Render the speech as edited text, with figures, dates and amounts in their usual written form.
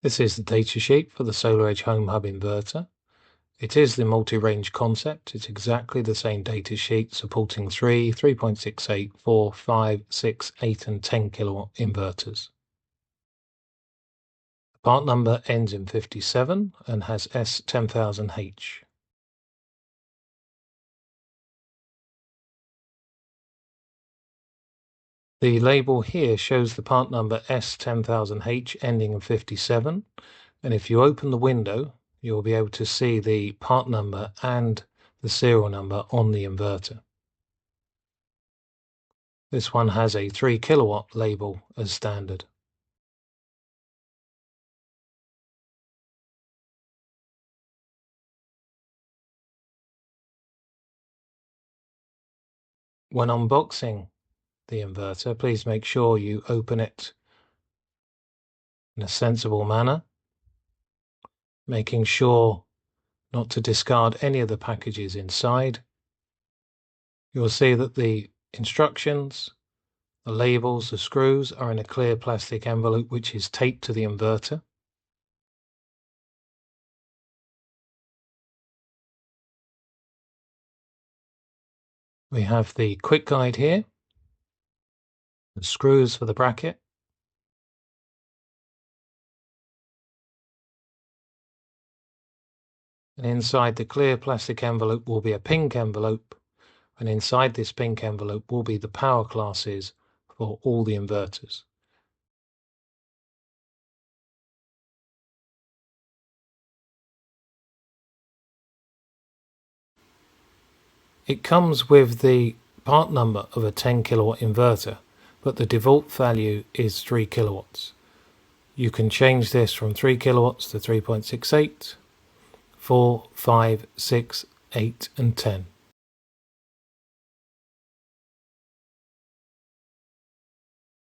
This is the datasheet for the SolarEdge Home Hub Inverter. It is the multi-range concept. It's exactly the same datasheet supporting 3, 3.68, 4, 5, 6, 8 and 10 kilowatt inverters. The part number ends in 57 and has S10000H. The label here shows the part number S10000H ending in 57, and if you open the window you'll be able to see the part number and the serial number on the inverter. This one has a 3 kilowatt label as standard. When unboxing the inverter, please make sure you open it in a sensible manner, making sure not to discard any of the packages inside. You'll see that the instructions, the labels, the screws are in a clear plastic envelope which is taped to the inverter. We have the quick guide here, the screws for the bracket, and inside the clear plastic envelope will be a pink envelope, and inside this pink envelope will be the power classes for all the inverters. It comes with the part number of a 10 kilowatt inverter, but the default value is 3 kilowatts. You can change this from 3 kilowatts to 3.68, 4, 5, 6, 8 and 10.